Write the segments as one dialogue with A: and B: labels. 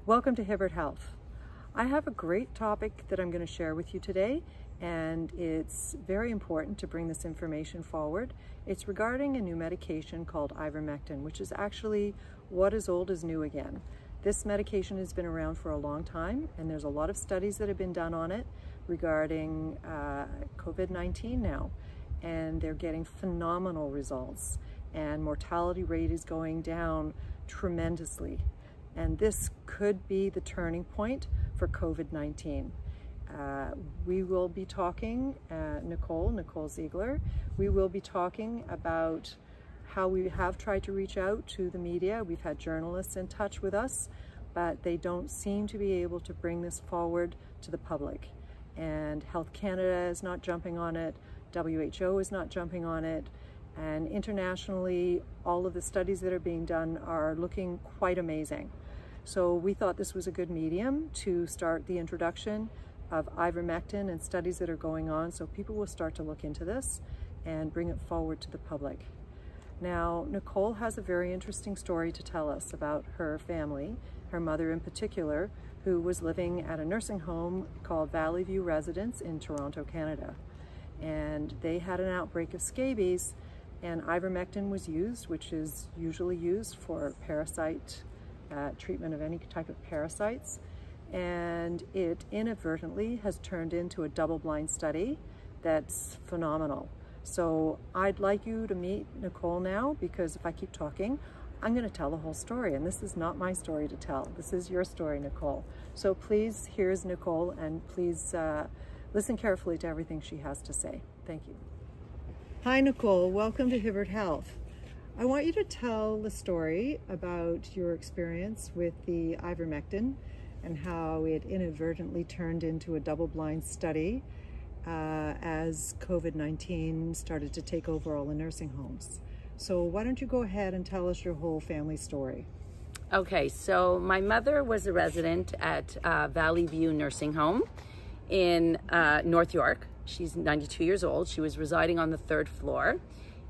A: Welcome to Hibbert Health. I have a great topic that I'm going to share with you today, and it's very important to bring this information forward. It's regarding a new medication called ivermectin, which is actually what is old is new again. This medication has been around for a long time, and there's a lot of studies that have been done on it regarding COVID-19 now, and they're getting phenomenal results, and mortality rate is going down tremendously. And this could be the turning point for COVID-19. We will be talking, Nicole Ziegler, we will be talking about how we have tried to reach out to the media. We've had journalists in touch with us, but they don't seem to be able to bring this forward to the public. And Health Canada is not jumping on it, WHO is not jumping on it, and internationally, all of the studies that are being done are looking quite amazing. So we thought this was a good medium to start the introduction of ivermectin and studies that are going on, so people will start to look into this and bring it forward to the public. Now, Nicole has a very interesting story to tell us about her family, her mother in particular, who was living at a nursing home called Valley View Residence in Toronto, Canada. And they had an outbreak of scabies, and ivermectin was used, which is usually used for parasite treatment of any type of parasites. And it inadvertently has turned into a double-blind study that's phenomenal. So I'd like you to meet Nicole now, because if I keep talking, I'm going to tell the whole story, and this is not my story to tell. This is your story, Nicole. So please, here's Nicole, and please listen carefully to everything she has to say. Thank you. Hi, Nicole. Welcome to Hibbert Health. I want you to tell the story about your experience with the ivermectin and how it inadvertently turned into a double-blind study as COVID-19 started to take over all the nursing homes. So why don't you go ahead and tell us your whole family story?
B: Okay, so my mother was a resident at Valley View Nursing Home in North York. She's 92 years old. She was residing on the 3rd floor.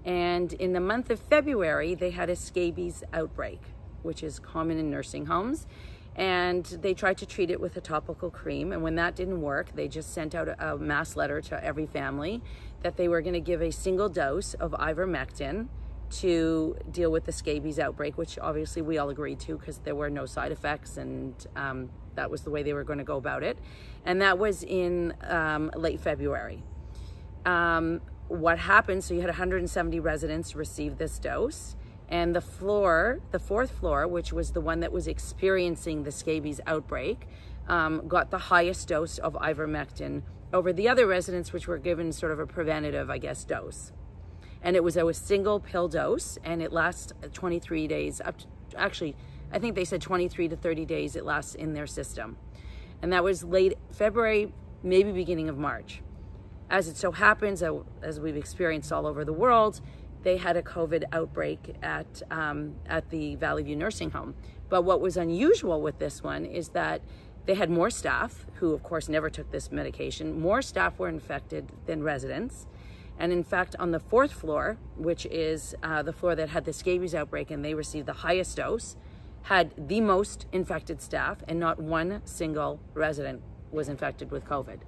B: And in the month of February, they had a scabies outbreak, which is common in nursing homes. And they tried to treat it with a topical cream. And when that didn't work, they just sent out a mass letter to every family that they were going to give a single dose of ivermectin to deal with the scabies outbreak, which obviously we all agreed to because there were no side effects, and that was the way they were going to go about it. And that was in late February. What happened, so you had 170 residents receive this dose, and the 4th floor, which was the one that was experiencing the scabies outbreak, got the highest dose of ivermectin over the other residents, which were given sort of a preventative, I guess, dose. And it was a single pill dose, and it lasts 23 days, actually, I think they said 23 to 30 days it lasts in their system. And that was late February, maybe beginning of March. As it so happens, as we've experienced all over the world, they had a COVID outbreak at the Valley View Nursing Home. But what was unusual with this one is that they had more staff, who of course never took this medication. More staff were infected than residents. And in fact, on the 4th floor, which is the floor that had the scabies outbreak and they received the highest dose, had the most infected staff, and not one single resident was infected with COVID.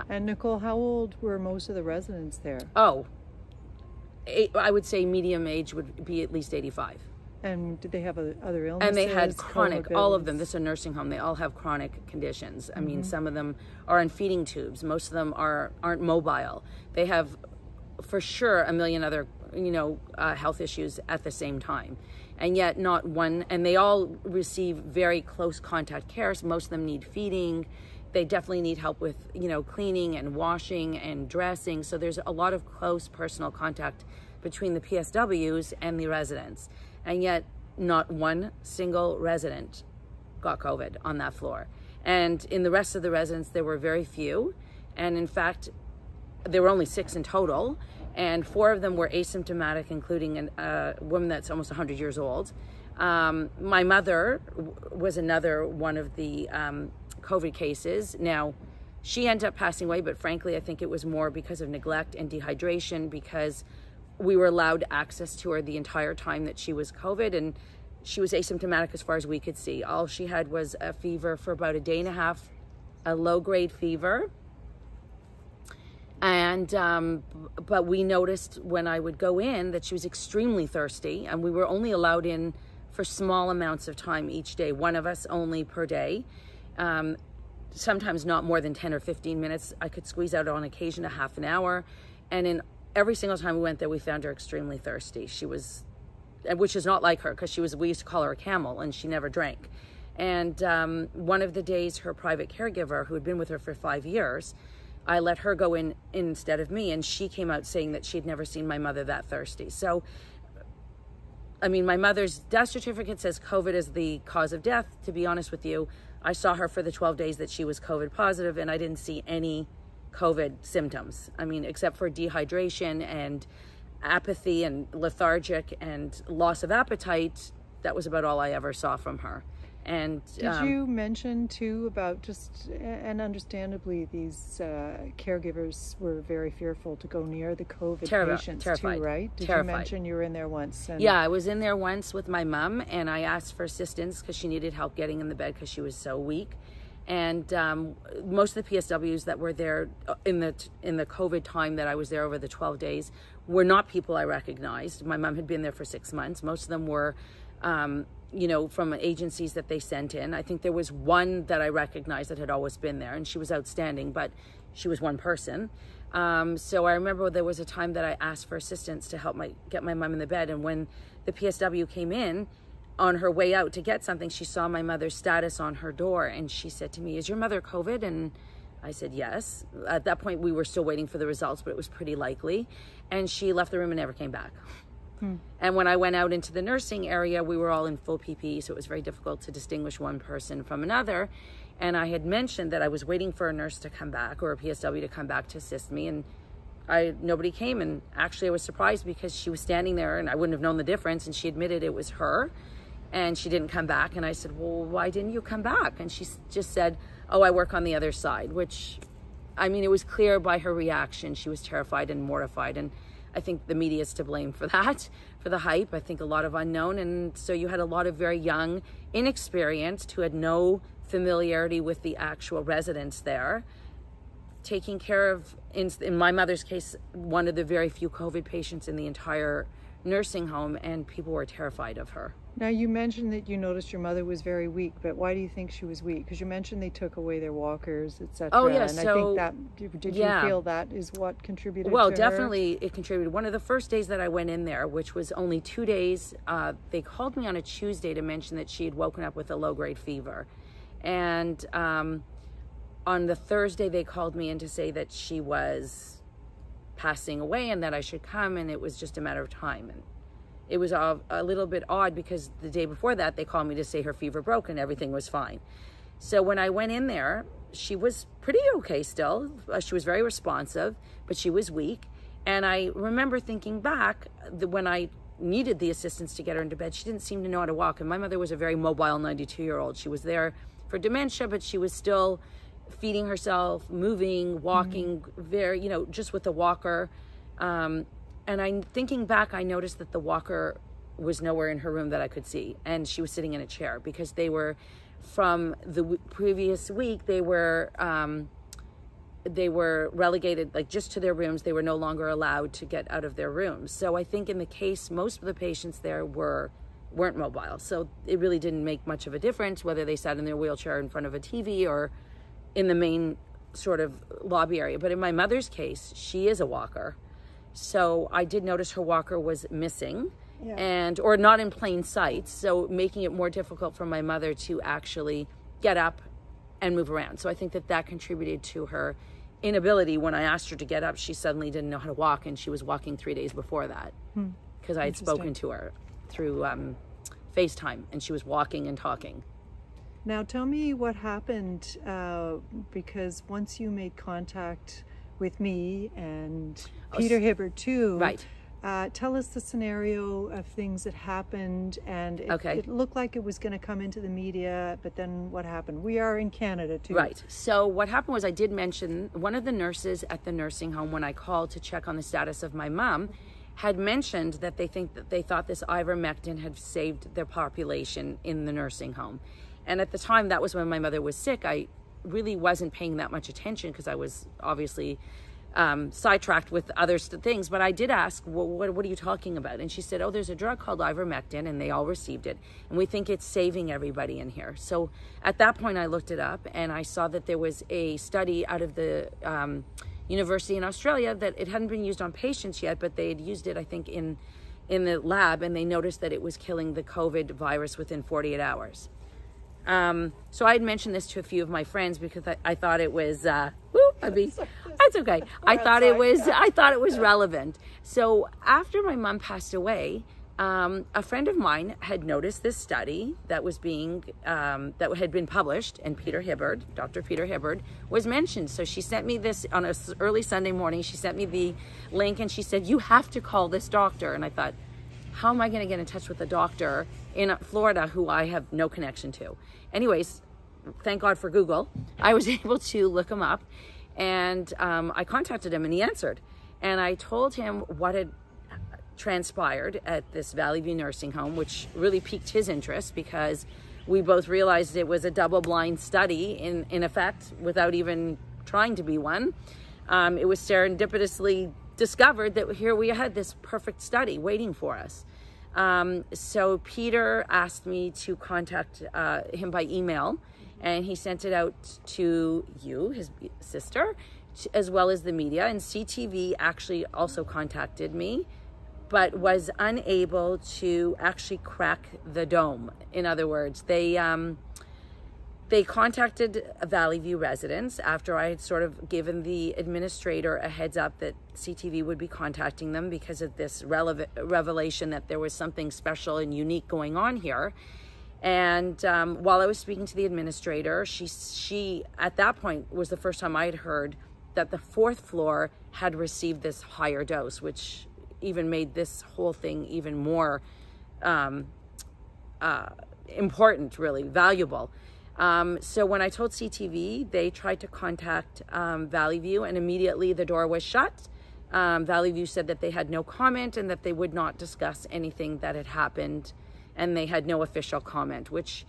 A: And Nicole, how old were most of the residents there?
B: Oh, I would say medium age would be at least 85.
A: And did they have other illnesses?
B: And they had chronic, all of them. This is a nursing home. They all have chronic conditions. I mean, some of them are on feeding tubes. Most of them aren't mobile. They have, for sure, a million other, health issues at the same time. And yet not one, and they all receive very close contact care. So most of them need feeding. They definitely need help with, cleaning and washing and dressing. So there's a lot of close personal contact between the PSWs and the residents. And yet not one single resident got COVID on that floor. And in the rest of the residents, there were very few. And in fact, there were only 6 in total. And 4 of them were asymptomatic, including a woman that's almost 100 years old. My mother was another one of the COVID cases. Now, she ended up passing away, but frankly, I think it was more because of neglect and dehydration, because we were allowed access to her the entire time that she was COVID, and she was asymptomatic as far as we could see. All she had was a fever for about a day and a half, a low-grade fever. And, but we noticed when I would go in that she was extremely thirsty, and we were only allowed in for small amounts of time each day, one of us only per day. Sometimes not more than 10 or 15 minutes. I could squeeze out on occasion a half an hour. And in every single time we went there, we found her extremely thirsty. She was, which is not like her, because we used to call her a camel, and she never drank. And one of the days, her private caregiver, who had been with her for 5 years, I let her go in instead of me, and she came out saying that she'd never seen my mother that thirsty. So, I mean, my mother's death certificate says COVID is the cause of death. To be honest with you, I saw her for the 12 days that she was COVID positive, and I didn't see any COVID symptoms. I mean, except for dehydration and apathy and lethargic and loss of appetite. That was about all I ever saw from her. And
A: did you mention too about just, and understandably these caregivers were very fearful to go near the COVID patients
B: terrified,
A: too, right? Did you mention you were in there once? And
B: yeah, I was in there once with my mom, and I asked for assistance because she needed help getting in the bed because she was so weak. And most of the PSWs that were there in the COVID time that I was there over the 12 days were not people I recognized. My mom had been there for 6 months. Most of them were you know, from agencies that they sent in. I think there was one that I recognized that had always been there, and she was outstanding, but she was one person. So I remember there was a time that I asked for assistance to help get my mom in the bed, and when the PSW came in, on her way out to get something, she saw my mother's status on her door, and she said to me, "Is your mother COVID?" And I said, "Yes." At that point, we were still waiting for the results, but it was pretty likely. And she left the room and never came back. And when I went out into the nursing area, we were all in full PPE, so it was very difficult to distinguish one person from another. And I had mentioned that I was waiting for a nurse to come back, or a PSW to come back to assist me, and nobody came. And actually I was surprised because she was standing there and I wouldn't have known the difference, and she admitted it was her, and she didn't come back. And I said, "Well, why didn't you come back?" And she just said, "Oh, I work on the other side," which, I mean, it was clear by her reaction. She was terrified and mortified, and I think the media is to blame for that, for the hype. I think a lot of unknown. And so you had a lot of very young, inexperienced, who had no familiarity with the actual residents there, taking care of, in my mother's case, one of the very few COVID patients in the entire nursing home, and people were terrified of her.
A: Now, you mentioned that you noticed your mother was very weak, but why do you think she was weak? Because you mentioned they took away their walkers, etc.
B: Oh, yeah.
A: And
B: so,
A: I think that, did you feel that is what contributed
B: well,
A: to
B: definitely it contributed. One of the first days that I went in there, which was only 2 days, they called me on a Tuesday to mention that she had woken up with a low-grade fever. And on the Thursday, they called me in to say that she was passing away and that I should come, and it was just a matter of time. And it was a little bit odd because the day before that, they called me to say her fever broke and everything was fine. So when I went in there, she was pretty okay still. She was very responsive, but she was weak. And I remember thinking back that when I needed the assistance to get her into bed, she didn't seem to know how to walk. And my mother was a very mobile 92-year-old. She was there for dementia, but she was still feeding herself, moving, walking, very, you know, just with a walker. And I'm thinking back, I noticed that the walker was nowhere in her room that I could see. And she was sitting in a chair because they were, from the previous week, they were relegated like just to their rooms. They were no longer allowed to get out of their rooms. So I think in the case, most of the patients there weren't mobile. So it really didn't make much of a difference whether they sat in their wheelchair in front of a TV or in the main sort of lobby area. But in my mother's case, she is a walker. So I did notice her walker was missing, or not in plain sight. So making it more difficult for my mother to actually get up and move around. So I think that contributed to her inability. When I asked her to get up, she suddenly didn't know how to walk, and she was walking 3 days before that because I had spoken to her through FaceTime, and she was walking and talking.
A: Now tell me what happened, because once you made contact with me and Peter Hibbert too,
B: right?
A: Tell us the scenario of things that happened, and it looked like it was going to come into the media, but then what happened? We are in Canada too.
B: Right. So what happened was I did mention one of the nurses at the nursing home when I called to check on the status of my mom had mentioned that they thought this ivermectin had saved their population in the nursing home. And at the time, that was when my mother was sick. I really wasn't paying that much attention because I was obviously sidetracked with other things. But I did ask, well, what are you talking about? And she said, oh, there's a drug called ivermectin, and they all received it. And we think it's saving everybody in here. So at that point, I looked it up, and I saw that there was a study out of the university in Australia that it hadn't been used on patients yet, but they had used it, I think, in the lab, and they noticed that it was killing the COVID virus within 48 hours. So I had mentioned this to a few of my friends because I thought it was, that's okay. I thought it was relevant. So after my mom passed away, a friend of mine had noticed this study that was that had been published, and Dr. Peter Hibbard was mentioned. So she sent me this on an early Sunday morning. She sent me the link and she said, you have to call this doctor. And I thought, how am I going to get in touch with a doctor in Florida who I have no connection to? Anyways, thank God for Google. I was able to look him up, and I contacted him, and he answered. And I told him what had transpired at this Valley View nursing home, which really piqued his interest because we both realized it was a double-blind study in effect without even trying to be one. It was serendipitously discovered that here we had this perfect study waiting for us. So Peter asked me to contact him by email, and he sent it out to you, his sister, as well as the media. And CTV actually also contacted me, but was unable to actually crack the dome. In other words, they contacted Valley View residents after I had sort of given the administrator a heads up that CTV would be contacting them because of this revelation that there was something special and unique going on here. And while I was speaking to the administrator, she at that point was the first time I had heard that the 4th floor had received this higher dose, which even made this whole thing even more important, really valuable. So when I told CTV, they tried to contact Valley View, and immediately the door was shut. Valley View said that they had no comment and that they would not discuss anything that had happened, and they had no official comment, which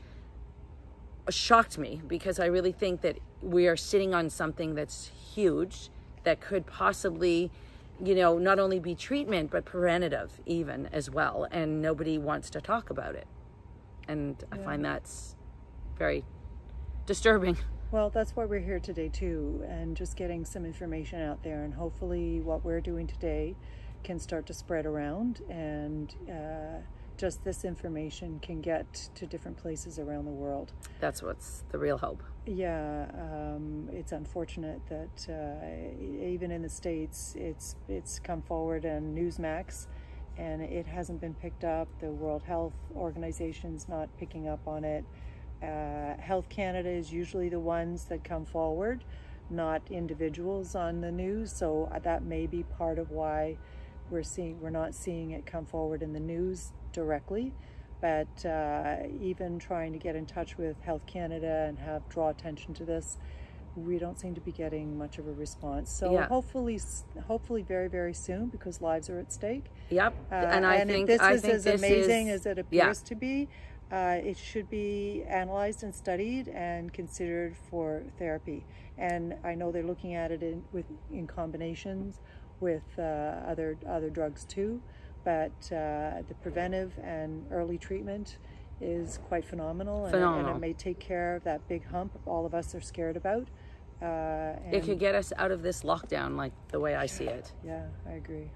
B: shocked me because I really think that we are sitting on something that's huge that could possibly, you know, not only be treatment, but preventative even as well. And nobody wants to talk about it. And I find that's very disturbing.
A: Well, that's why we're here today too, and just getting some information out there, and hopefully what we're doing today can start to spread around, and just this information can get to different places around the world.
B: That's what's the real hope.
A: Yeah, it's unfortunate that even in the States, it's come forward on Newsmax, and it hasn't been picked up. The World Health Organization's not picking up on it. Health Canada is usually the ones that come forward, not individuals on the news. So that may be part of why we're not seeing it come forward in the news directly. But even trying to get in touch with Health Canada and draw attention to this, we don't seem to be getting much of a response. So hopefully very, very soon, because lives are at stake.
B: Yep. And I think
A: this is
B: as
A: amazing as it appears to be. It should be analyzed and studied and considered for therapy. And I know they're looking at it in combinations with other drugs too. But the preventive and early treatment is quite phenomenal. And it may take care of that big hump all of us are scared about.
B: It could get us out of this lockdown, like the way I see it.
A: Yeah, I agree.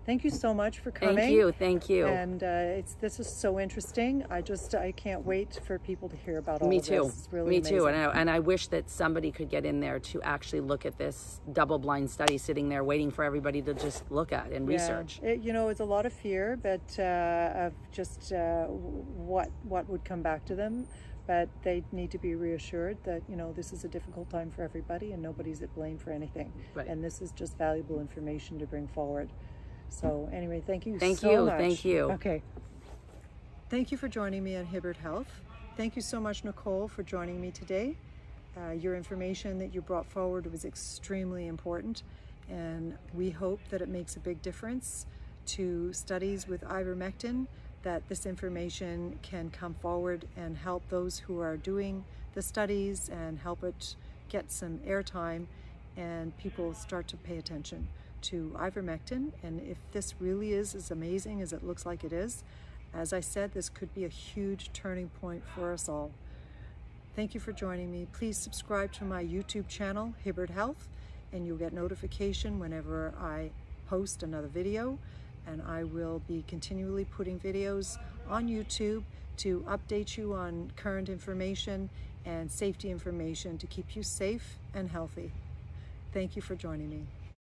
A: Thank you so much for coming.
B: Thank you.
A: And this is so interesting. I can't wait for people to hear about all of this. It's really amazing.
B: Me too. And I wish that somebody could get in there to actually look at this double-blind study sitting there waiting for everybody to just look at and research.
A: It's a lot of fear, but of just what would come back to them. But they need to be reassured that, this is a difficult time for everybody and nobody's at blame for anything. Right. And this is just valuable information to bring forward. So anyway, thank you so much.
B: Thank you.
A: Okay. Thank you for joining me on Hibbert Health. Thank you so much, Nicole, for joining me today. Your information that you brought forward was extremely important, and we hope that it makes a big difference to studies with ivermectin, that this information can come forward and help those who are doing the studies and help it get some airtime, and people start to pay attention to ivermectin. And if this really is as amazing as it looks like it is, as I said, this could be a huge turning point for us all. Thank you for joining me. Please subscribe to my YouTube channel, Hibbert Health, and you'll get notification whenever I post another video. And I will be continually putting videos on YouTube to update you on current information and safety information to keep you safe and healthy. Thank you for joining me.